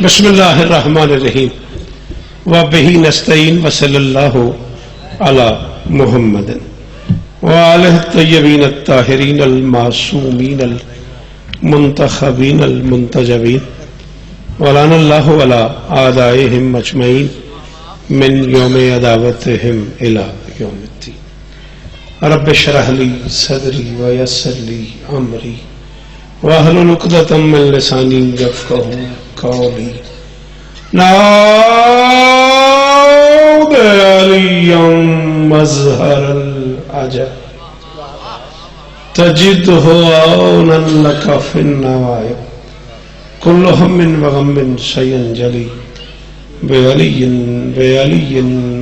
بسم اللہ الرحمن الرحیم وبہ نستعین وصلی اللہ علی محمد وآلہ الطیبین الطاہرین المعصومین المنتخبین المنتجبین ولعن اللہ علی اعدائہم اجمعین من یوم عداوتہم الی یوم الدین رب اشرح لی صدری ویسر لی امری واحلل عقدۃ من لسانی یفقہوا قولی نعوذ علی مظہر العجب تجدہ عونا لک فی النوائب کل ہم وغم سینجلی بعلی بعلی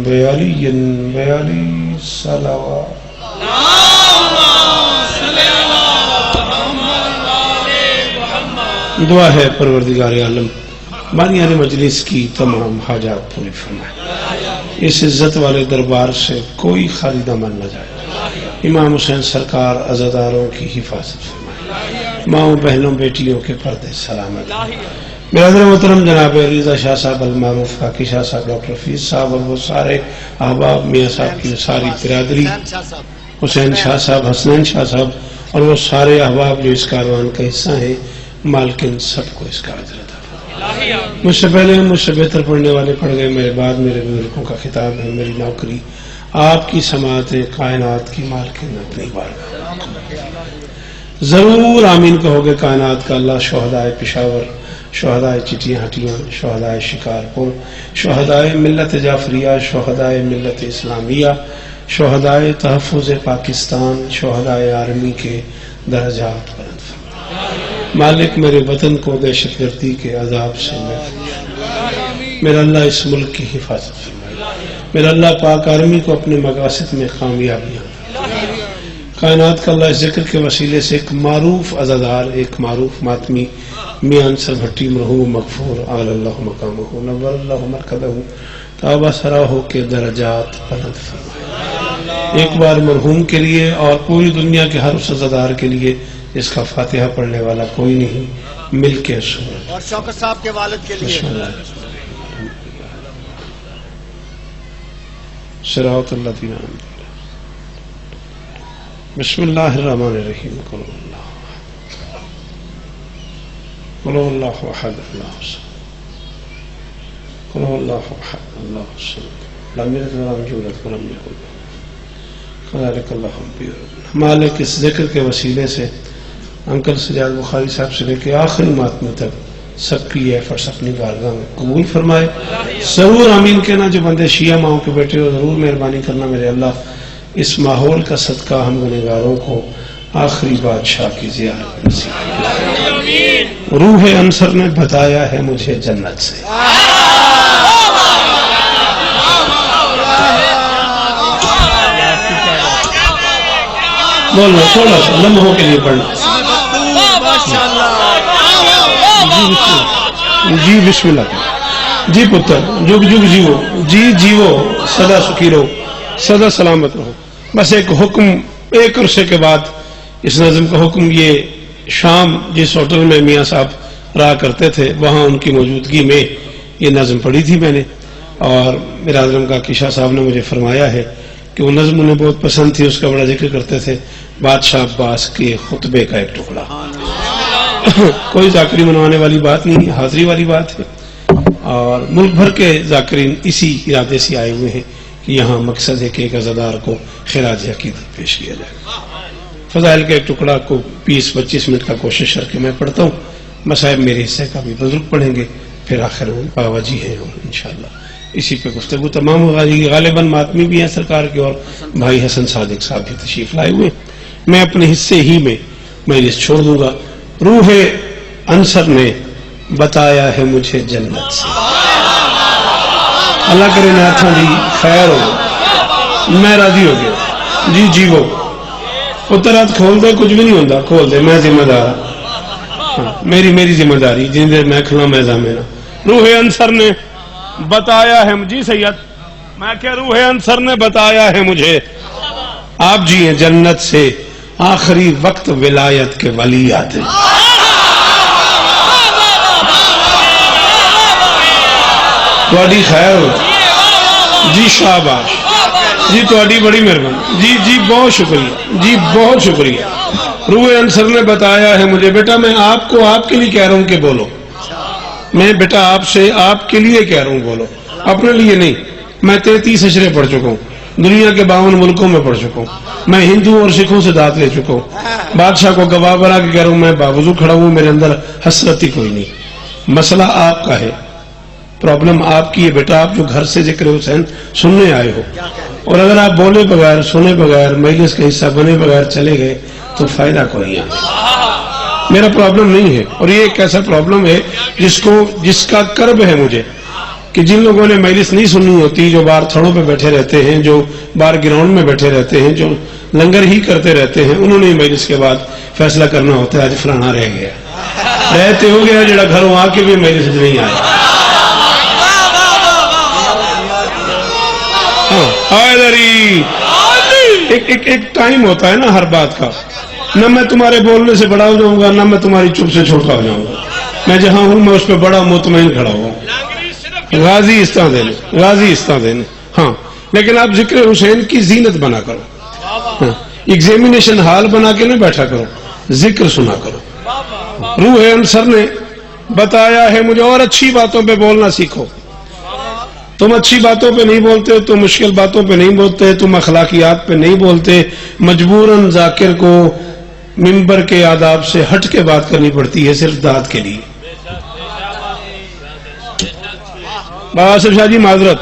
بعلی بعلی صلوات دعا ہے پروردگار عالم بانیان مجلس کی تمام حاجات پوری فرمائے، اس عزت والے دربار سے کوئی خالی دامن نہ جائے، امام حسین سرکار عزاداروں کی حفاظت فرمائے، ماؤں بہنوں بیٹیوں کے پردے سلامت۔ برادر محترم جناب ریزہ شاہ صاحب المعروف، کاکی شاہ صاحب، ڈاکٹر فیض صاحب اور وہ سارے احباب، میاں صاحب کی ساری برادری، حسین شاہ صاحب، حسنین شاہ صاحب اور وہ سارے احباب جو اس کاروان کا حصہ ہیں، مالکن سب کو اس کا اجر عطا فرمائے۔ مجھ سے پہلے مجھ سے بہتر پڑھنے والے پڑھ گئے، میرے بعد میرے بزرگوں کا خطاب ہے، میری نوکری آپ کی سماعتیں کائنات کی مالکن اپنی بارگاہ ضرور آمین کہو گے۔ کائنات کا اللہ شہدائے پشاور، شہدائے چٹیاں ہٹیاں، شہدائے شکارپور، شہدائے ملت جعفریہ، شہدائے ملت اسلامیہ، شہدائے تحفظ پاکستان، شہدائے آرمی کے درجات بلند فرمائے۔ مالک میرے وطن کو دہشت گردی کے عذاب سے محفوظ فرمائے، میرا اللہ اس ملک کی حفاظت فرمائے، میرا اللہ پاک آرمی کو اپنے مقاصد میں کامیابیاں فرمائے۔ کائنات کا اللہ اس ذکر کے وسیلے سے ایک معروف عزادار، ایک معروف ماتمی میاں انصر بھٹی مرحوم مغفور اعلی اللہ مقامہ نور اللہ مرکزہ تابہ سراہو کے درجات بلند فرمائے۔ ایک بار مرحوم کے لیے اور پوری دنیا کے ہر اس عزادار کے لیے اس کا فاتحہ پڑھنے والا کوئی نہیں، مل کے سورت اور شوکت صاحب کے والد کے لیے صراط الذین انعمت علیہم۔ بسم اللہ الرحمن الرحیم۔ قل هو اللہ احد اللہ الصمد قل هو اللہ احد اللہ الصمد لم یلد ولم یولد ولم یکن له کذلک اللہ بیرحمہ۔ مالک اس ذکر کے وسیلے سے انکل سجاد بخاری صاحب سے لے کے آخری ماتم تک سب کی ایفرٹس اپنی بارگاہ میں قبول فرمائے۔ ضرور آمین کہنا جو بندے شیعہ ماؤں کے بیٹے ہو، ضرور مہربانی کرنا میرے اللہ اس ماحول کا صدقہ ہم گنہگاروں کو آخری بادشاہ کی زیارت نصیب فرمائے۔ روح انصر نے بتایا ہے مجھے جنت سے، بولنا تھوڑا سا لمحوں کے لیے پڑھنا۔ جی بسم اللہ، جی پتر جگ جگ جیو، جی جیو سدا سکھی رہو، سدا سلامت رہو۔ بس ایک حکم، ایک عرصے کے بعد اس نظم کا حکم، یہ شام جس ہوٹل میں میاں صاحب رہا کرتے تھے وہاں ان کی موجودگی میں یہ نظم پڑھی تھی میں نے، اور میرا اعظم کا کیشا صاحب نے مجھے فرمایا ہے کہ وہ نظم انہیں بہت پسند تھی، اس کا بڑا ذکر کرتے تھے، بادشاہ عباس کے خطبے کا ایک ٹکڑا۔ کوئی ذاکری منوانے والی بات نہیں، حاضری والی بات ہے، اور ملک بھر کے ذاکرین اسی ارادے سے آئے ہوئے ہیں کہ یہاں مقصد ہے کہ ایک عزادار کو خراج عقیدت پیش کیا جائے۔ فضائل کے ایک ٹکڑا کو 20-25 منٹ کا کوشش کر کے میں پڑھتا ہوں، مصائب میرے حصے کا بھی بزرگ پڑھیں گے، پھر آخر میں بابا جی ہیں اور انشاءاللہ اسی پہ گفتگو تمام ہوگا۔ غالباً ماتمی بھی ہیں سرکار کے، اور بھائی حسن صادق صاحب بھی تشریف لائے ہوئے، میں اپنے حصے ہی میں مجلس چھوڑ دوں گا۔ روح انصر نے بتایا ہے مجھے جنت سے، اللہ کرے ناتھاں دی خیر ہو، میں راضی ہو گیا جی جی وہ پتر ہاتھ کھول دے، کچھ بھی نہیں ہوتا، کھول دے، میں ذمہ دار ہاں، میری ذمہ داری، جن دیر میں کھلا میں ضامن۔ روح انصر نے بتایا ہے جی سید، میں کہ روح انصر نے بتایا ہے مجھے، آپ جی ہیں جنت سے، آخری وقت ولایت کے ولی آتے۔ تواڈی خیر ہو جی، شاباش جی، تواڈی بڑی مہربانی جی جی، بہت شکریہ جی، بہت شکریہ۔ روح انصر نے بتایا ہے مجھے، بیٹا میں آپ کو آپ کے لیے کہہ رہا ہوں کہ بولو، میں بیٹا آپ سے آپ کے لیے کہہ رہا ہوں بولو، اپنے لیے نہیں۔ میں 33 اشرے پڑھ چکا ہوں، دنیا کے 52 ملکوں میں پڑھ چکا ہوں، میں ہندو اور سکھوں سے دعوت لے چکا ہوں، بادشاہ کو گواہ بنا کے کہہ رہا ہوں میں باوضو کھڑا ہوں، میرے اندر حسرت ہی کوئی نہیں۔ مسئلہ آپ کا ہے، پرابلم آپ کی ہے بیٹا، آپ جو گھر سے ذکر حسین سننے آئے ہو، اور اگر آپ بولے بغیر سنے بغیر مجلس کا حصہ بنے بغیر چلے گئے تو فائدہ کوئی نہیں۔ میرا پرابلم نہیں ہے، اور یہ ایک ایسا پرابلم ہے جس کا کرب ہے مجھے، کہ جن لوگوں نے مجلس نہیں سننی ہوتی، جو باہر تھڑوں پہ بیٹھے رہتے ہیں، جو باہر گراؤنڈ میں بیٹھے رہتے ہیں، جو لنگر ہی کرتے رہتے ہیں، انہوں نے مجلس کے بعد فیصلہ کرنا ہوتا ہے آج فلانا رہ گیا، رہتے ہو گیا جڑا گھروں آ کے بھی مجلس نہیں آیا۔ ایک ٹائم ہوتا ہے نا ہر بات کا، نہ میں تمہارے بولنے سے بڑا ہو جاؤں گا، نہ میں تمہاری چپ سے چھوٹا ہو جاؤں گا، میں جہاں ہوں میں اس پہ بڑا مطمئن کھڑا ہوا ہوں، غازی استاں دینے ہاں، لیکن آپ ذکر حسین کی زینت بنا کرو، ایگزامینیشن ہال بنا کے نہ بیٹھا کرو، ذکر سنا کرو۔ روح انصر نے بتایا ہے مجھے، اور اچھی باتوں پہ بولنا سیکھو۔ تم اچھی باتوں پہ نہیں بولتے، تم مشکل باتوں پہ نہیں بولتے، تم اخلاقیات پہ نہیں بولتے، مجبوراً ذاکر کو منبر کے آداب سے ہٹ کے بات کرنی پڑتی ہے صرف داد کے لیے۔ بابا آصف شاہ جی معذرت،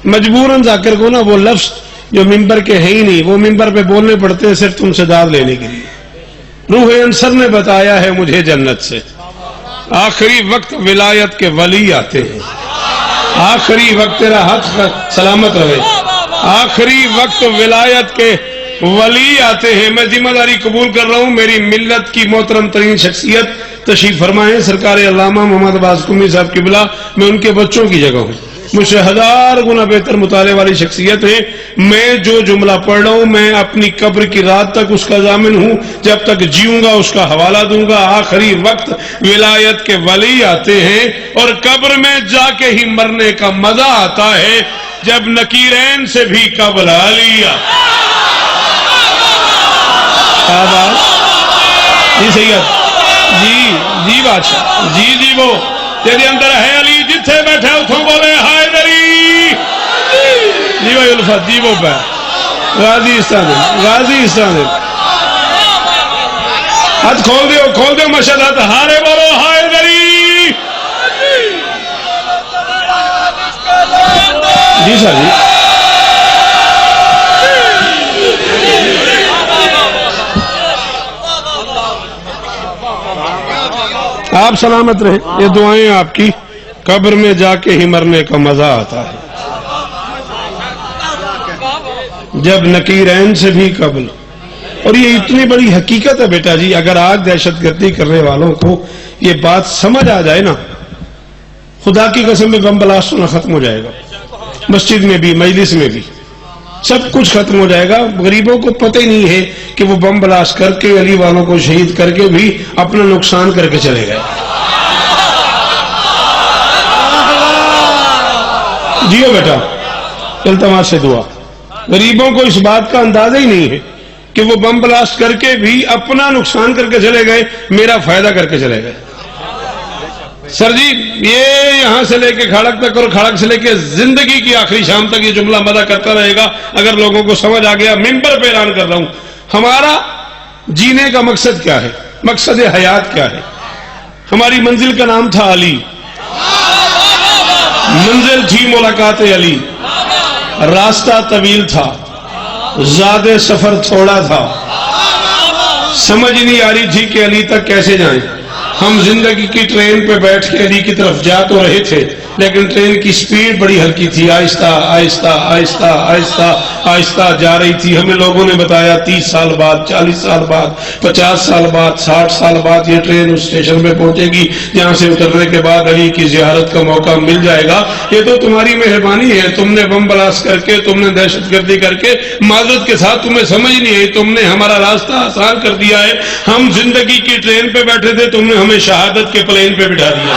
مجبوراً ذاکر کو نا وہ لفظ جو منبر کے ہیں ہی نہیں، وہ منبر پہ بولنے پڑتے ہیں صرف تم سے داد لینے کے لیے۔ روح انصر نے بتایا ہے مجھے جنت سے، آخری وقت ولایت کے ولی آتے ہیں، آخری وقت، تیرا ہاتھ سلامت رہے، آخری وقت ولایت کے ولی آتے ہیں۔ میں ذمہ داری قبول کر رہا ہوں، میری ملت کی محترم ترین شخصیت تشریف فرمائیں سرکار علامہ محمد عباس قمی صاحب قبلہ، میں ان کے بچوں کی جگہ ہوں، مجھ سے 1000 گنا بہتر مطالعے والی شخصیت ہے۔ میں جو جملہ پڑھ رہا ہوں میں اپنی قبر کی رات تک اس کا ضامن ہوں، جب تک جیوں گا اس کا حوالہ دوں گا۔ آخری وقت ولایت کے ولی آتے ہیں، اور قبر میں جا کے ہی مرنے کا مزہ آتا ہے جب نکیرین سے بھی قبل علی جی سید جی بادشاہ جی وہ تیرے اندر ہے علی، جتھے بیٹھے اتھوں بولے حیدری جی بھائی الفت جی وہ پہ غازی استان ہاتھ کھول دیو مشہد ہاتھ ہارے بولو حیدری جی سر جی۔ آپ سلامت رہے، یہ دعائیں آپ کی، قبر میں جا کے ہی مرنے کا مزہ آتا ہے جب نکیرین سے بھی قبل۔ اور یہ اتنی بڑی حقیقت ہے بیٹا جی، اگر آج دہشت گردی کرنے والوں کو یہ بات سمجھ آ جائے نا، خدا کی قسم میں بم بلاسٹ ہونا ختم ہو جائے گا، مسجد میں بھی مجلس میں بھی سب کچھ ختم ہو جائے گا۔ غریبوں کو پتہ ہی نہیں ہے کہ وہ بم بلاسٹ کر کے علی والوں کو شہید کر کے بھی اپنا نقصان کر کے چلے گئے۔ جیو بیٹا، التماس سے دعا، غریبوں کو اس بات کا اندازہ ہی نہیں ہے کہ وہ بم بلاسٹ کر کے بھی اپنا نقصان کر کے چلے گئے، میرا فائدہ کر کے چلے گئے۔ سر جی یہ یہاں سے لے کے کھڑک تک اور کھڑک سے لے کے زندگی کی آخری شام تک یہ جملہ مدہ کرتا رہے گا اگر لوگوں کو سمجھ آ گیا۔ منبر پہ اعلان کر رہا ہوں، ہمارا جینے کا مقصد کیا ہے، مقصد حیات کیا ہے؟ ہماری منزل کا نام تھا علی، منزل تھی ملاقات علی، راستہ طویل تھا، زاد سفر تھوڑا تھا، سمجھ نہیں آ رہی تھی کہ علی تک کیسے جائیں۔ ہم زندگی کی ٹرین پہ بیٹھ کے علی کی طرف جا تو رہے تھے، لیکن ٹرین کی سپیڈ بڑی ہلکی تھی، آہستہ آہستہ آہستہ آہستہ آہستہ جا رہی تھی۔ ہمیں لوگوں نے بتایا 30 سال بعد، 40 سال بعد، 50 سال بعد، 60 سال بعد یہ ٹرین اس اسٹیشن پہ پہنچے گی جہاں سے اترنے کے بعد علی کی زیارت کا موقع مل جائے گا۔ یہ تو تمہاری مہربانی ہے، تم نے بم بلاسٹ کر کے، تم نے دہشت گردی کر کے، معذرت کے ساتھ تمہیں سمجھ نہیں آئی، تم نے ہمارا راستہ آسان کر دیا ہے۔ ہم زندگی کی ٹرین پہ بیٹھے تھے، تم نے ہمیں شہادت کے پلین پہ بٹھا دیا۔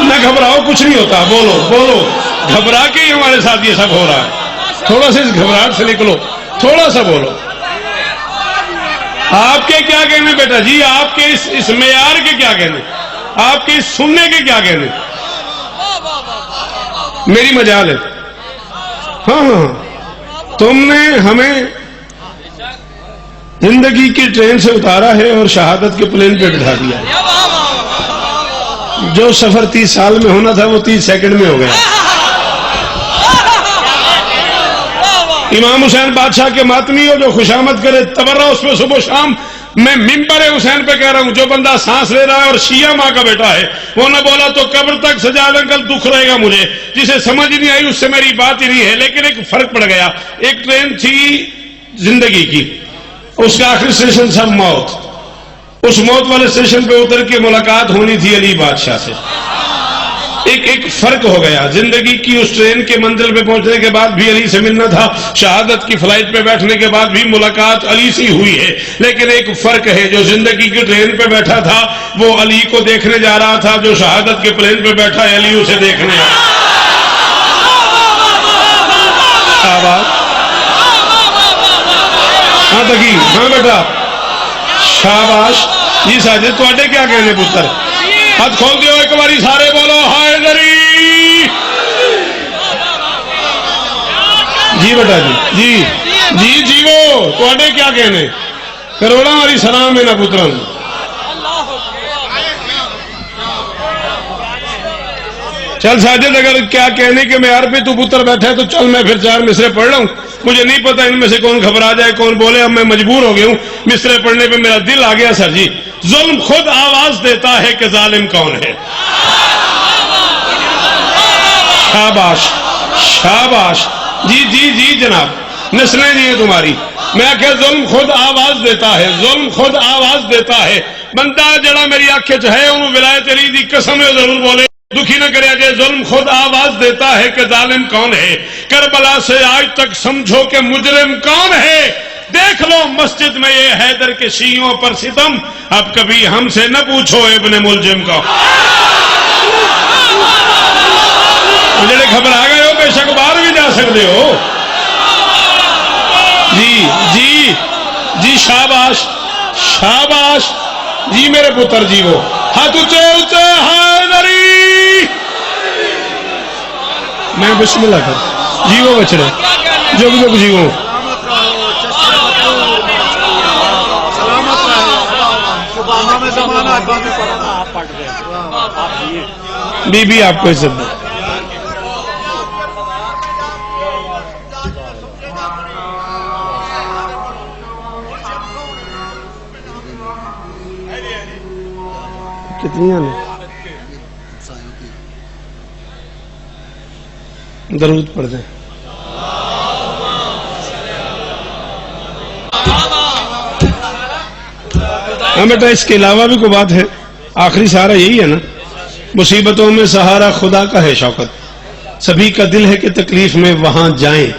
نہ گھبراؤ، کچھ نہیں ہوتا، بولو بولو، گھبرا کے ہی ہمارے ساتھ یہ سب ہو رہا ہے، تھوڑا سا اس گھبراہٹ سے نکلو، تھوڑا سا بولو۔ آپ کے کیا کہنے بیٹا جی، آپ کے اس معیار کے کیا کہنے، آپ کے اس سننے کے کیا کہنے، میری مجال ہے۔ ہاں ہاں، تم نے ہمیں زندگی کی ٹرین سے اتارا ہے اور شہادت کے پلین پہ بٹھا دیا ہے۔ جو سفر 30 سال میں ہونا تھا وہ 30 سیکنڈ میں ہو گیا۔ امام حسین بادشاہ کے ماتمی ہو جو خوشامد کرے تبرہ اس پہ صبح و شام، میں ممبر حسین پہ کہہ رہا ہوں، جو بندہ سانس لے رہا ہے اور شیعہ ماں کا بیٹا ہے وہ نہ بولا تو قبر تک سجا لیں، کل دکھ رہے گا مجھے، جسے سمجھ نہیں آئی اس سے میری بات ہی نہیں ہے۔ لیکن ایک فرق پڑ گیا، ایک ٹرین تھی زندگی کی، اس کا آخری اسٹیشن تھا موت، اس موت والے اسٹیشن پہ اتر کے ملاقات ہونی تھی علی بادشاہ سے۔ ایک فرق ہو گیا، زندگی کی اس ٹرین کے منزل پہ پہنچنے کے بعد بھی علی سے ملنا تھا، شہادت کی فلائٹ پہ بیٹھنے کے بعد بھی ملاقات علی سے ہوئی ہے، لیکن ایک فرق ہے، جو زندگی کی ٹرین پہ بیٹھا تھا وہ علی کو دیکھنے جا رہا تھا، جو شہادت کے پلین پہ بیٹھا ہے علی اسے دیکھنے آیا۔ ہاں تکی، ہاں بیٹا، شاباش جی ساجد، تو اڈے کیا کہنے پتر، ہاتھ کھول دیو ایک باری سارے بولو حیدری۔ جی بیٹا جی جی جی وہ تو اڈے کیا کہنے، کروڑا ہماری سلام ہے نا پترن۔ چل ساجد، اگر کیا کہنے کے معیار پہ تو پتر بیٹھا ہے تو چل میں پھر 4 مصرے پڑھ رہا ہوں، مجھے نہیں پتا ان میں سے کون گھبرا جائے کون بولے، اب میں مجبور ہو گیا ہوں مصرے پڑھنے پہ، میرا دل آ گیا سر جی۔ ظلم خود آواز دیتا ہے کہ ظالم کون ہے۔ شاباش شاباش، جی جی جی جناب، نسلیں جی ہیں تمہاری، میں کہ ظلم خود آواز دیتا ہے، ظلم خود آواز دیتا ہے، بندہ جڑا میری آنکھیں چاہے انہوں ولایت علی دی قسم ہے ضرور بولے، دکھی نہ کرے جائے، ظلم خود آواز دیتا ہے کہ ظالم کون ہے، کربلا سے آج تک سمجھو کہ مجرم کون ہے، دیکھ لو مسجد میں یہ حیدر کے شیعوں پر ستم، اب کبھی ہم سے نہ پوچھو ابن ملجم کا۔ جڑے گھبرا گئے ہو بے شک باہر بھی جا سکتے ہو۔ جی جی جی شاباش شاباش جی میرے پتر جی، وہ ہاتھ اونچے اونچے حیدری، میں بسم اللہ کر جی وہ بچڑے جگ جگ جی وہ بی بی آپ کو عزت دے۔ کتنی نے درود پڑھ دیں۔ ہاں بیٹا، اس کے علاوہ بھی کوئی بات ہے، آخری سہارا یہی ہے نا، مصیبتوں میں سہارا خدا کا ہے شوکت، سبھی کا دل ہے کہ تکلیف میں وہاں جائیں،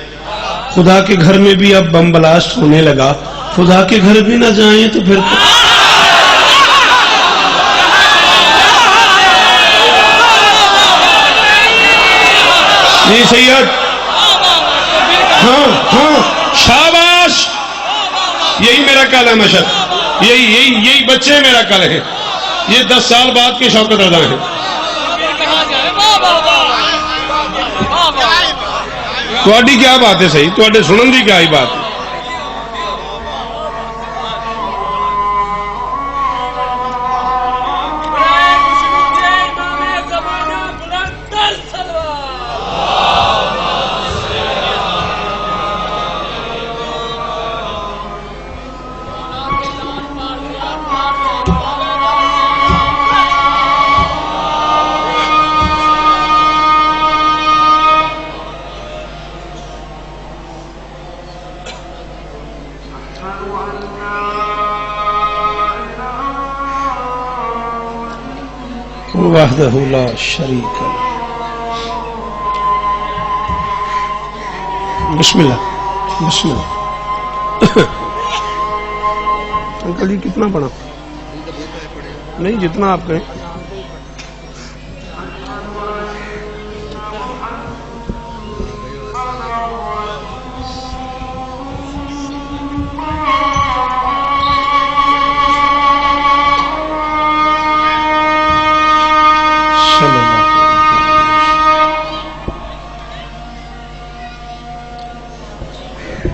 خدا کے گھر میں بھی اب بم بلاسٹ ہونے لگا، خدا کے گھر بھی نہ جائیں تو پھر جی سید، ہاں ہاں شاباش، یہی میرا کل ہے مشہد، یہی بچے میرا کل ہے، یہ 10 سال بعد کے شوکت رضا ہیں۔ تھوڑی کیا بات ہے صحیح، تھوڑے سنن دی کیا ہی بات ہے۔ وحدہ لا شریک لہ۔ بسم اللہ بسم اللہ۔ انکل جی کتنا پڑھا؟ نہیں جتنا آپ کہیں.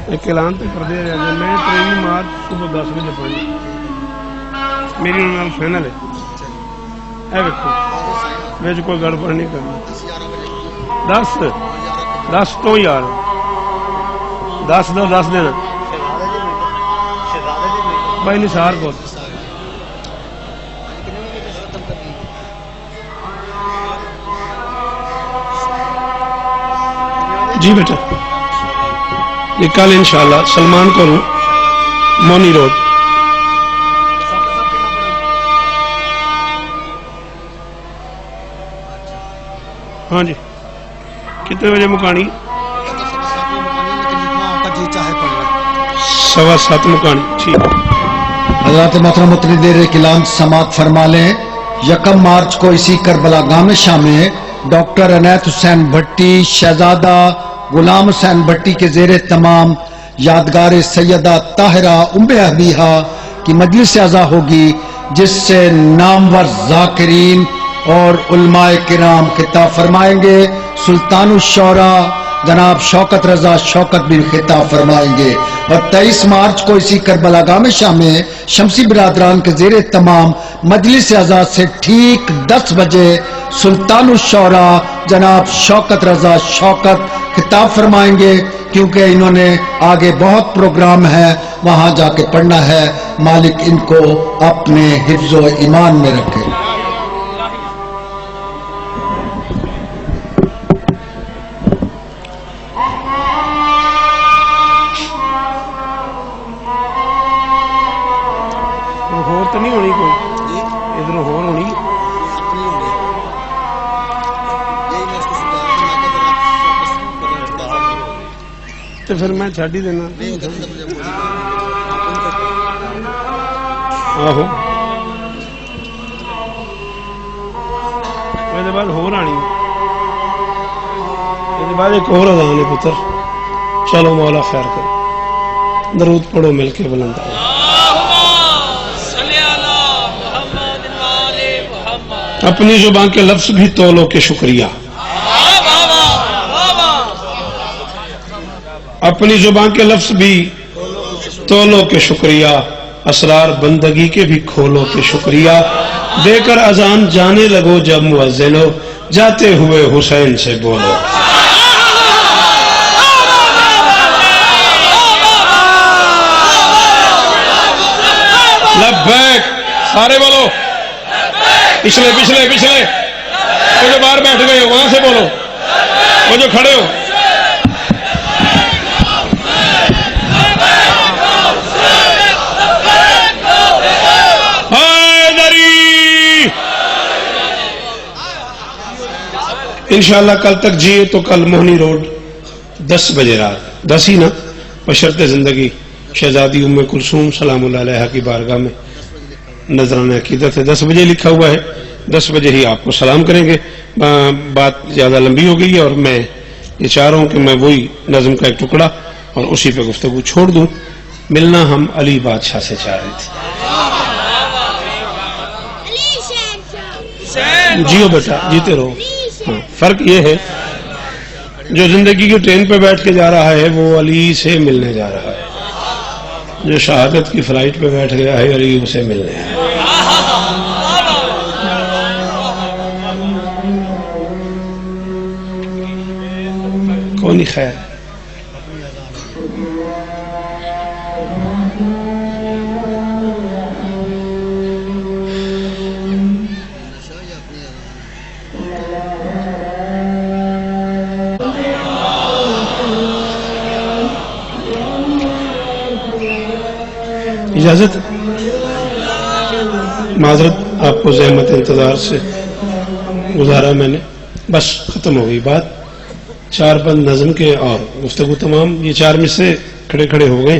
ایک اعلان تو کر دیا جائے. میں 23 مارچ صبح 10 بجے پڑھنی میری نال فائنل ہے. اے ویکھو وچ کوئی گڑبڑ نہیں کرنی. 10 تو یار 10 دینا بھائی نثار کو. جی بیٹا یہ کل انشاءاللہ سلمان کو مونی روڈ. ہاں جی کتنے بجے مکانی؟ 7:15 مکانی. ٹھیک ہے. حضرات محترم اتنی دیر کلام سماعت فرما لیں. 1 مارچ کو اسی کربلا گاہ میں شامل ڈاکٹر عنایت حسین بھٹی شہزادہ غلام حسین بھٹی کے زیر تمام یادگار سیدہ طاہرہ ام ابیہا کی مجلس اعزا ہوگی، جس سے نامور ذاکرین اور علماء کرام خطاب فرمائیں گے. سلطان الشعراء جناب شوکت رضا شوکت بھی خطاب فرمائیں گے. اور 23 مارچ کو اسی کربلا گاہ میں شامل شمسی برادران کے زیر تمام مجلس اعزا سے ٹھیک 10 بجے سلطان الشعراء جناب شوکت رضا شوکت خطاب فرمائیں گے، کیونکہ انہوں نے آگے بہت پروگرام ہے وہاں جا کے پڑھنا ہے. مالک ان کو اپنے حفظ و ایمان میں رکھے. ہور تو نہیں ہونی کوئی ادھر ہور ہونی. تو پھر میں چھڈ ہی دینا. آہو یہ بعد ہور آنی. یہ بعد ایک اور اذان ہے پتر. چلو مولا خیر کرو. درود پڑھو مل کے بلند. اپنی زبان کے لفظ بھی تولو کے شکریہ. اپنی زبان کے لفظ بھی تولو کے شکریہ. اسرار بندگی کے بھی کھولو کے شکریہ. دے کر اذان جانے لگو جب مؤذنو جاتے ہوئے حسین سے بولو. لبیک سارے بولو. پچھلے پچھلے پچھلے وہ جو باہر بیٹھ گئے ہو وہاں سے بولو. وہ جو کھڑے ہو انشاءاللہ کل تک جیے تو کل موہنی روڈ 10 بجے رات 10 ہی نا بشرط زندگی شہزادی ام کلثوم سلام اللہ علیہا کی بارگاہ میں نذرانہ عقیدت ہے. 10 بجے لکھا ہوا ہے. 10 بجے ہی آپ کو سلام کریں گے. بات زیادہ لمبی ہو گئی ہے اور میں یہ چاہ رہا ہوں کہ میں وہی نظم کا ایک ٹکڑا اور اسی پہ گفتگو چھوڑ دوں. ملنا ہم علی بادشاہ سے چاہ رہے تھے. جیو بیٹا جیتے رہو. ہاں فرق یہ ہے جو زندگی کی ٹرین پہ بیٹھ کے جا رہا ہے وہ علی سے ملنے جا رہا ہے. جو شہادت کی فلائٹ پہ بیٹھ گیا ہے علی اسے ملنے ہے. کونی خیر اجازت. معذرت آپ کو زحمت انتظار سے گزارا میں نے. بس ختم ہو گئی بات. 4 بند نظم کے اور گفتگو تمام. یہ 4 میں سے کھڑے کھڑے ہو گئے.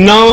9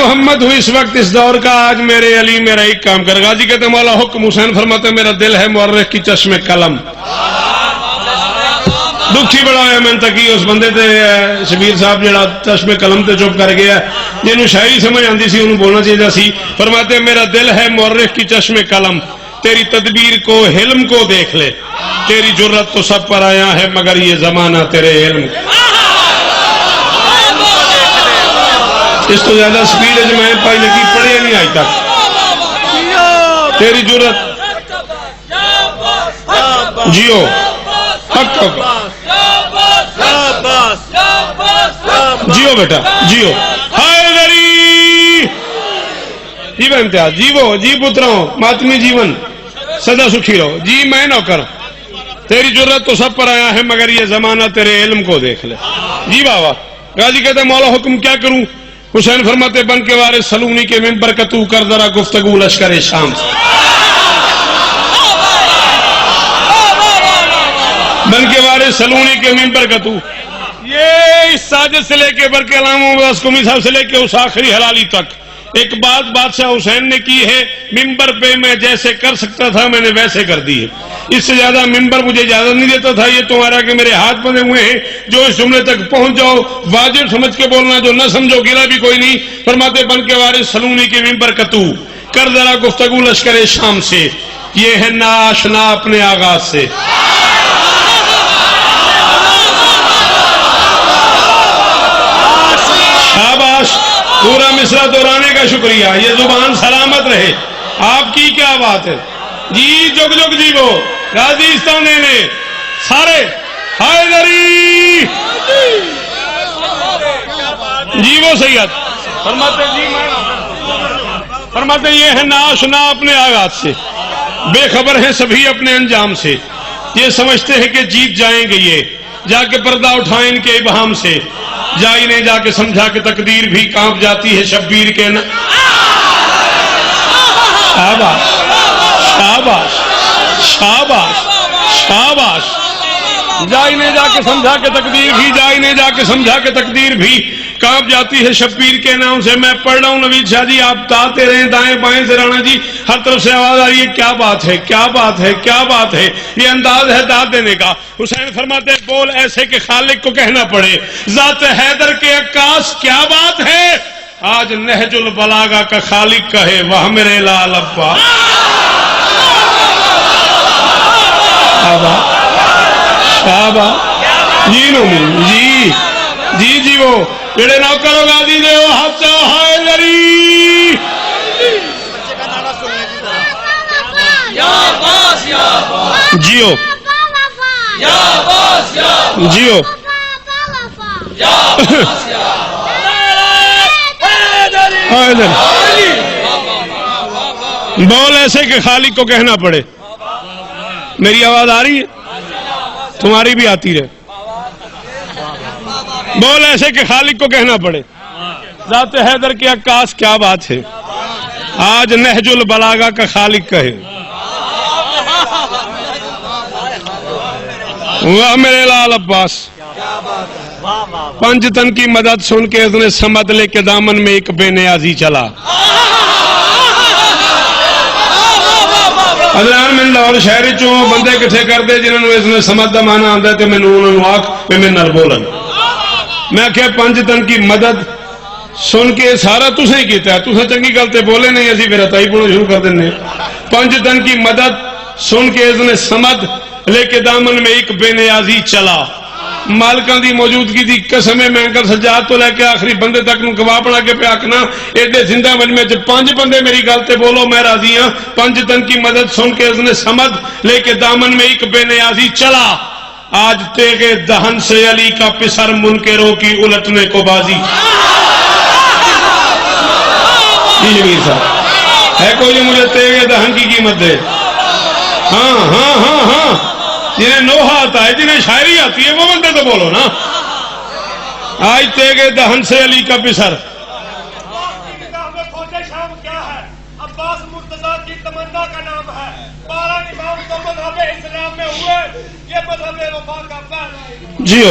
محمد ہوں اس وقت اس دور کا، آج میرے علی میرا ایک کام کر. غازی کہتے ہیں مولا حکم. حسین فرماتے میرا دل ہے مورخ کی چشم قلم. دکھ ہی بڑا ہے میں تکی اس بندے تے شبیر صاحب جڑا چشم قلم تے چپ کر گیا، جنہوں شاعری سمجھ آندی سی انہوں بولنا چاہیے سی. فرماتے میرا دل ہے مورخ کی چشم قلم، تیری تدبیر کو حلم کو دیکھ لے، تیری جرت تو سب پر آیا ہے مگر یہ زمانہ تیرے علم. اس تو زیادہ سپیڈ ہے جو میں پائی لگی پڑھے نہیں آئی تک. تیری جرت جیو حق ہوگا، جیو بیٹا جیو. حیدری جی میں امتیاز جیو جی پتراؤں ماتمی جیون سدا سکھی رہو جی میں نوکر. تیری جرت تو سب پر آیا ہے مگر یہ زمانہ تیرے علم کو دیکھ لے. جی بابا. غازی کہتے مولا حکم کیا کروں. حسین فرماتے بن کے وارث سلونی کے ممبر کا تو کر ذرا گفتگو لشکر شام سے. بن کے وارث سلونی کے ممبر کا تو، یہ اس ساجد سے لے کے برکے علاموں واسکومی صاحب سے لے کے اس آخری حلالی تک ایک بات بادشاہ حسین نے کی ہے. ممبر پہ میں جیسے کر سکتا تھا میں نے ویسے کر دی ہے. اس سے زیادہ ممبر مجھے اجازت نہیں دیتا تھا. یہ تمہارا کہ میرے ہاتھ بندے ہوئے ہیں، جو اس جملے تک پہنچ جاؤ واجب سمجھ کے بولنا، جو نہ سمجھو گلا بھی کوئی نہیں. فرماتے بن کے وارث سلونی کے ممبر کا تو کر ذرا گفتگو لشکر شام سے، یہ ہے ناشنا اپنے آغاز سے. شاباش. پورا مصرع دہرانے کا شکریہ. یہ زبان سلامت رہے. آپ کی کیا بات ہے جی. جگ جگ جی وہ غازی استانے نے سارے حیدری جی وہ سید فرماتے جی فرماتے یہ ہے ناشنا اپنے آغاز سے، بے خبر ہیں سبھی اپنے انجام سے. یہ سمجھتے ہیں کہ جیت جائیں گے، یہ جا کے پردہ اٹھائیں ان کے ابہام سے. جائی نے جا کے سمجھا کہ تقدیر بھی کانپ جاتی ہے شبیر کے شاباش شاباش شاباش شاباش. جائی نے جا کے سمجھا کہ تقدیر بھی، جائی نے جا کے سمجھا کہ تقدیر بھی کانپ جاتی ہے شبیر کے نام سے. میں پڑھ رہا ہوں نوید شاہ جی، آپ تاتے رہیں دائیں بائیں سے. رانا جی ہر طرف سے آواز آ رہی ہے کیا بات ہے کیا بات ہے کیا بات ہے. یہ انداز ہے داد دینے کا. حسین فرماتے بول ایسے کہ خالق کو کہنا پڑے، ذات حیدر کے عکاس کیا بات ہے. آج نہج البلاغہ کا خالق کہے وہ میرے لال ابا. جی نومی جی جی جی وہ جڑے نوکر و غازی دے وہ ہاتھ حیدری. جیو جیو بول ایسے کہ خالق کو کہنا پڑے. میری آواز آ رہی ہے؟ تمہاری بھی آتی رہے. بول ایسے کہ خالق کو کہنا پڑے، ذات حیدر کی عکاس کیا بات ہے. آج نہج البلاغہ کا خالق کہے واہ میرے لال عباس. پنج تن کی مدد سن کے اس نے سمد لے کے دامن میں ایک بے نیازی چلا. حضران من لاہور شہری چوں بندے کٹھے کر دے جنہوں نے اس نے سمد دا مانا آندہ تے میں نون آکھ میں من نر بولن. میں کہا پنج تن کی مدد سن کے سارا تُسے ہی کیتا ہے. تُسے چنگی گلتے بولے نہیں اسی پھر اتائی پڑھو شروع کر دینے. پنج تن کی مدد سن کے اس نے سمد لے کے دامن میں ایک بے نیازی چلا. مالکان دی موجودگی دی قسمیں میں انکر سجاد تو لے کے آخری بندے تک نو گواہ بنا کے پہ آکنا ایڈے زندہ مجمع چ پانچ بندے میری گالتے بولو میں راضی ہاں. پنج تن کی مدد سن کے اس نے سمد لے کے دامن میں ایک بے نیازی چلا. آج تیغے دہن سے علی کا پسر منکروں کی الٹنے کو بازی. جی جمیر صاحب ہے کوئی جو مجھے تیغے دہن کی قیمت دے؟ ہاں ہاں ہاں ہاں. جنہیں نوحہ آتا ہے جنہیں شاعری آتی ہے وہ بندے تو بولو نا. آج تیغے دہن سے علی کا پسر. شام کیا ہے؟ عباس مرتضیٰ کی تمنا کا نام ہے. 12 امام تو مذہب اسلام میں ہوئے، یہ مذہب وفا کا پہلا. جیو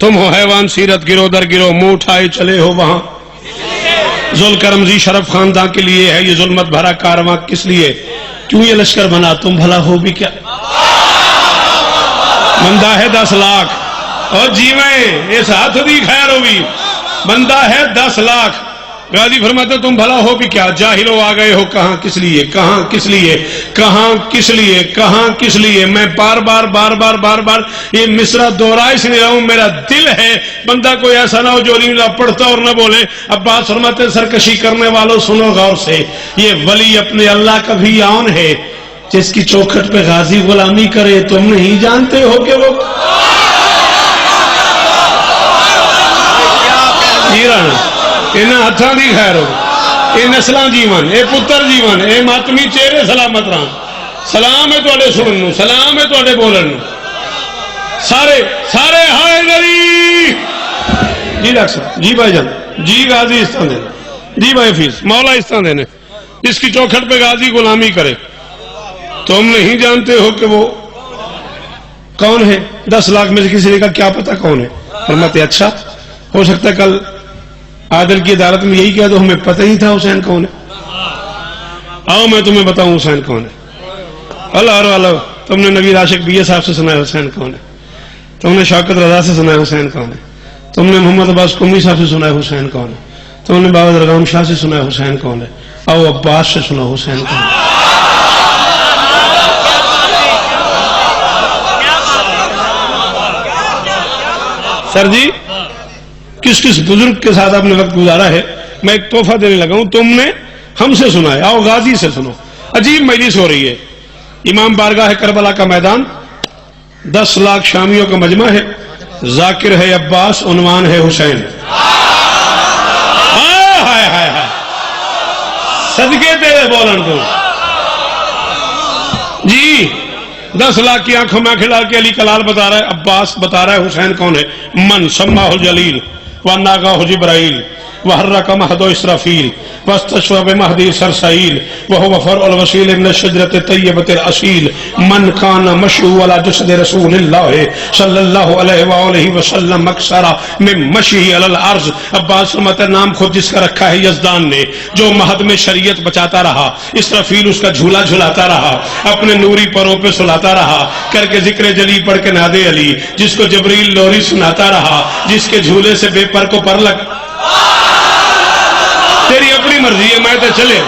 تم ہو حیوان سیرت گرو در گرو منہ اٹھائے چلے ہو وہاں ذوالکرم شرف خاندان کے لیے ہے یہ ظلمت بھرا کارواں کس لیے کیوں یہ لشکر بنا تم بھلا ہو بھی کیا بندہ ہے 10 لاکھ اور جیویں اس ہاتھ دی خیر ہوگی بندہ ہے 10 لاکھ غازی فرماتے تم بھلا ہو بھی کیا جاہلو آ گئے ہو کہاں کس لیے کہاں کس لیے کہاں کس لیے کہاں کس لیے میں بار بار یہ مصرع دوہرا اس نہیں رہا ہوں میرا دل ہے بندہ کوئی ایسا نہ ہو جو نہیں پڑھتا اور نہ بولے اب بات فرماتے سرکشی کرنے والوں سنو غور سے یہ ولی اپنے اللہ کا بھی آن ہے جس کی چوکھٹ پہ غازی غلامی کرے تم نہیں جانتے ہو کہ وہ انہاں ہتھاں دی خیر ہو اے نسلاں جیون اے پتر جیون اے ماتمی چہرے سلامت رہن سلام ہے تواڈے سنن نو سلام ہے تواڈے بولن نو سارے ہائے نری جی ڈاکٹر صاحب جی بھائی جان جی غازی اس طرح دینے جی بھائی حفیظ مولا اس طرح دینے جس کی چوکھٹ پہ غازی غلامی کرے تم نہیں جانتے ہو کہ وہ کون ہے 10 لاکھ میں سے کسی نے کہا کیا پتا کون ہے فرماتے اچھا ہو سکتا ہے کل عادل کی عدالت میں یہی کہا تو ہمیں پتہ ہی تھا حسین کون ہے آؤ میں تمہیں بتاؤں حسین کون ہے اللہ تم نے نبی عاشق بیہ صاحب سے سنا ہے حسین کون ہے تم نے شوکت رضا سے سنا ہے حسین کون ہے تم نے محمد عباس قمی صاحب سے سنا ہے حسین کون ہے تم نے بابا درغام شاہ سے سنا ہے حسین کون ہے آؤ عباس سے سنا حسین کون ہے سر جی کس بزرگ کے ساتھ آپ نے وقت گزارا ہے میں ایک تحفہ دینے لگا ہوں تم نے ہم سے سنا ہے آؤ غازی سے سنو عجیب مجلس ہو رہی ہے امام بارگاہ کربلا کا میدان 10 لاکھ شامیوں کا مجمع ہے ذاکر ہے عباس عنوان ہے حسین ہائے صدقے تیرے بولن تو جی 10 لاکھ کی آنکھوں میں آنکھیں ڈال کے علی کلال بتا رہا ہے عباس بتا رہا ہے حسین کون ہے من سماہ الجلیل وَنَّاغَاهُ جِبْرَائِيل وَحَرَّكَ مَهْدُ إِسْرَافِيل وَاسْتَشْوَى بِمَهْدِي سَرْسَائِيل وَهُوَ فَرْعُ الْوَسِيلِ مِنَ الشَّجْرَةِ الطَّيِّبَةِ الْأَصِيلِ مَنْ كَانَ مَشْيُهُ عَلَى جَسَدِ رَسُولِ اللَّهِ صلی اللہ علیہ وآلہ وسلم اکثر من مشیہ علی الارض عباس فرماتا نام خود جس کا رکھا ہے یزدان نے جو مہد میں شریعت بچاتا رہا اسرافیل اس کا جھولا جھلاتا رہا اپنے نوری پروں پہ سلاتا رہا کر کے ذکر جلی پڑھ کے نادے علی جس کو جبریل لوری سناتا رہا جس کے جھولے سے بے پر کو پر لگ تیری اپنی مرضی ہے میں تو چلے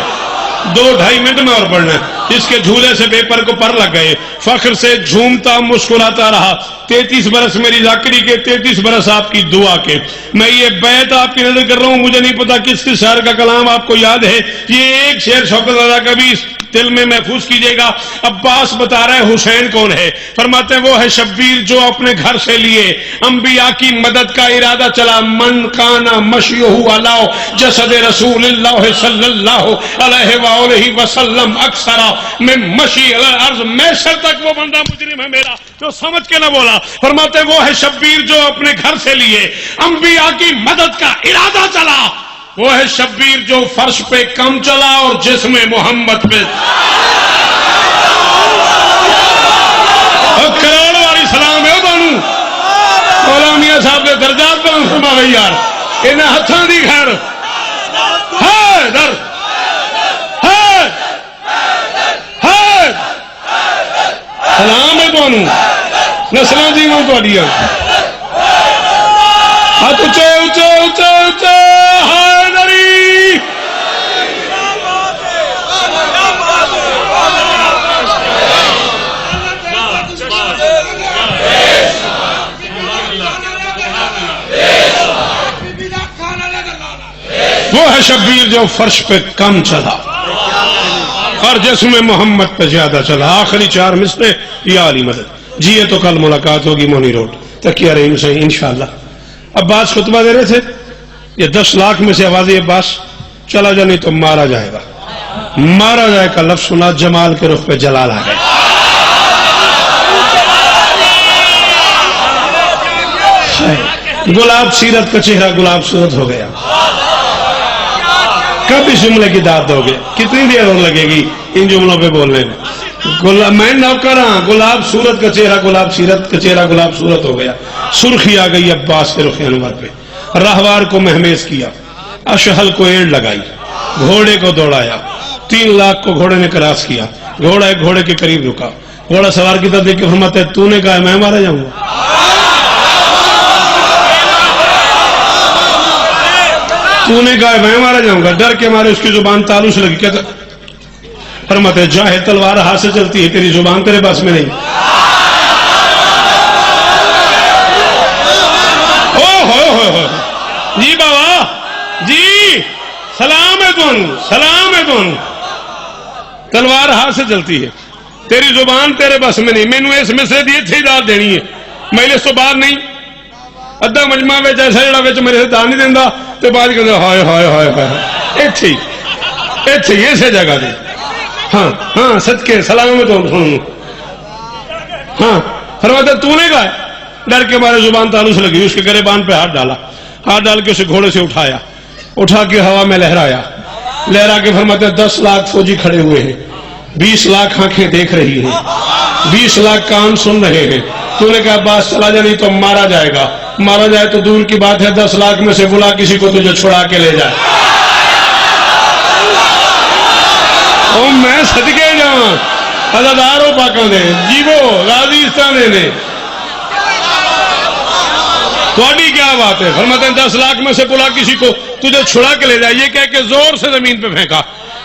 2-2.5 منٹ میں اور پڑھنا ہے جس کے جھولے سے بے پر کو پر لگ گئے فخر سے جھومتا مسکراتا رہا 33 برس میری ذاکری کے 33 برس آپ کی دعا کے میں یہ بیعت آپ کی نظر کر رہا ہوں مجھے نہیں پتا کس کس شاعر کا کلام آپ کو یاد ہے یہ ایک شعر شوکت رضا کا بھی دل میں محفوظ کیجئے گا عباس بتا رہا ہے حسین کون ہے فرماتے ہیں وہ ہے شبیر جو اپنے گھر سے لیے انبیاء کی مدد کا ارادہ چلا من کانا مشیہ علی جسد رسول اللہ صلی اللہ علیہ وآلہ وسلم اکثر من مشی علی الارض محشر تک وہ بندہ مجرم ہے میرا جو سمجھ کے نہ بولا فرماتے ہیں وہ ہے شبیر جو اپنے گھر سے لیے انبیاء کی مدد کا ارادہ چلا وہ ہے شبیر جو فرش پہ کم چلا اور جسم محمد پہ کروڑ والی سلام ہے بانو مولا میاں صاحب نے درجات بلند فرما گئی یار انہیں ہتھاں دی خیر ہے در ہے سلام ہے بانو نسلوں دی ماں تو دیا ہاتھ اچھے اچھے اچھے اچھے وہ ہے شبیر جو فرش پہ کم چلا اور جسم محمد پہ زیادہ چلا آخری 4 مصرے یا علی مدد جی یہ تو کل ملاقات ہوگی مونی روڈ تقیہ رحیم سے انشاءاللہ عباس خطبہ دے رہے تھے یہ 10 لاکھ میں سے آواز عباس چلا جا نہیں تو مارا جائے گا مارا جائے کا لفظ سنا جمال کے رخ پہ جلال آ گئے گلاب سیرت کا چہرہ گلاب صورت ہو گیا کب اس جملے کی داد دو گے کتنی دیر اور لگے گی ان جملوں پہ بولنے میں میں نوکر ہاں، گلاب صورت کا چہرہ گلاب سیرت کا چہرہ گلاب صورت ہو گیا، سرخی آ گئی عباس کے رخ انور پہ، راہوار کو مہمیز کیا، اشہل کو ایڑ لگائی، گھوڑے کو دوڑایا، 3 لاکھ کو گھوڑے نے کراس کیا، گھوڑا ایک گھوڑے کے قریب رکا، گھوڑا سوار کی طرف دیکھ کے فرماتا ہے تو نے کہا میں مارا جاؤں گا؟ تو نے کہا میں مارا جاؤں گا؟ ڈر کے مارے اس کی زبان تالو سے لگی، کہتا فرماتے جاہے تلوار ہاتھ سے چلتی ہے، تیری زبان تیرے پاس میں نہیں۔ جی بابا جی سلام ہے سلام ہے تلوار ہاتھ سے چلتی ہے، تیری زبان تیرے بس میں نہیں، میں نے اس مصرے دی اتھی داد دینی ہے، میں اس تو بعد نہیں ادھا مجمع وچ ایسا جڑا وچ میرے سے داد نہیں دیندا تے بعد کہندا ہائے ہائے ہائے ہائے ایتھے اسے جگہ دے۔ ہاں ہاں صدقے سلامت ہوں۔ ہاں فرماتا تو نے کہا ہے، ڈر کے مارے زبان تالو سے لگی، اس کے گریبان پہ ہاتھ ڈالا، ہاتھ ڈال کے اسے گھوڑے سے اٹھایا، اٹھا کے ہوا میں لہرایا، لہرا کے فرماتے 10 لاکھ فوجی کھڑے ہوئے ہیں، 20 لاکھ آنکھیں دیکھ رہی ہیں، 20 لاکھ کان سن رہے ہیں۔ تو نے کہا باس چلا جا نہیں تو مارا جائے گا، مارا جائے تو دور کی بات ہے، 10 لاکھ میں سے بلا کسی کو تجھے چھڑا کے لے جائے۔ او میں صدقے جاؤں عزاداروں پاکاں دے جیبو غازیستان نے تھوڑی کیا بات ہے؟ فرماتے ہیں 10 لاکھ میں سے بلا کسی کو تجھے چھڑا کے لے جائے، یہ کہہ کے زور سے زمین پہ پھینکا،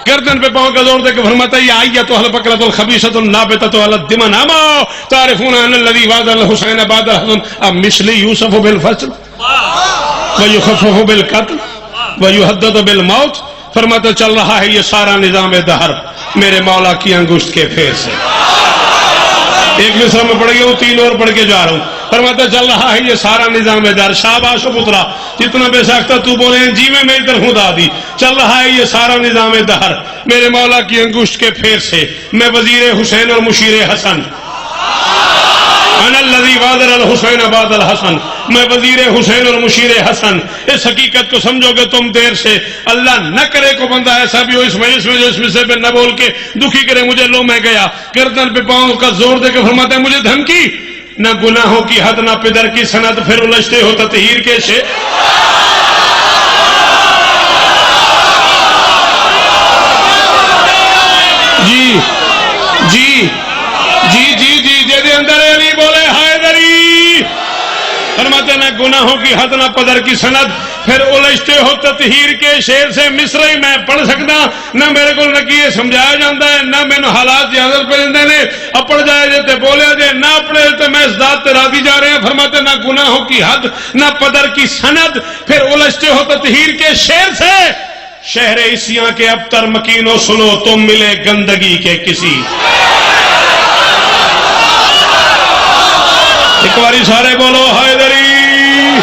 گردن پہ پاؤں کا زور دے کے فرماتا ہے یہ آئیت اہل بکرۃ الخبیثۃ النابتۃ علی الدم نما تعرفون ان الذی وعد الحسین بعد الحزن اب مثل یوسف بالفصل ویخفف بالقتل ویحدد بالموت۔ فرماتا چل رہا ہے یہ سارا نظام دہر میرے مولا کی انگشت کے پھیر سے۔ ایک مصرع میں پڑھ گیا ہوں، 3 اور پڑھ کے جا رہا ہوں۔ فرماتا چل رہا ہے یہ سارا نظام دہر، شاباش و پترا جتنا بے ساختہ تو بولے ہیں جی میں میری طرف ہوں دادی، چل رہا ہے یہ سارا نظام دہر میرے مولا کی انگشت کے پھیر سے۔ میں وزیر حسین اور مشیر حسن، انا الذی وادر الحسین بعد الحسن، میں وزیر حسین اور مشیر حسن۔ اس حقیقت کو سمجھو گے تم دیر سے، اللہ نہ کرے کو بندہ ایسا بھی ہو اس مجلس میں جو اس مصرے پہ نہ بول کے دکھی کرے مجھے لو میں گیا، گردن پہ پاؤں کا زور دے کے فرماتا ہے مجھے دھمکی، نہ گناہوں کی حد نہ پدر کی سند، پھر الجھتے ہو تطہیر کے سے۔ جی جی جی جی جی جی اندر علی بولے حیدری، فرماتے نہ گناہوں کی حد نہ پدر کی سند، پھر الجھتے ہو تطہیر کے شیر سے۔ مصرعی میں پڑھ سکتا نہ میرے کو نکیے سمجھایا جاتا ہے، نہ میں نے حالات جہازت پہ جاندے نے اپڑ جائے جاتے بولے جائے نہ اپڑے جاتے، میں اس ذات تے راضی جا رہے ہیں۔ فرماتے نہ گناہوں کی حد نہ پدر کی سند، پھر الجھتے ہو تطہیر کے شیر سے۔ شہر عیسیاں کے ابتر مکینوں سنو تم ملے گندگی کے کسی۔ ایک باری سارے بولو حیدری۔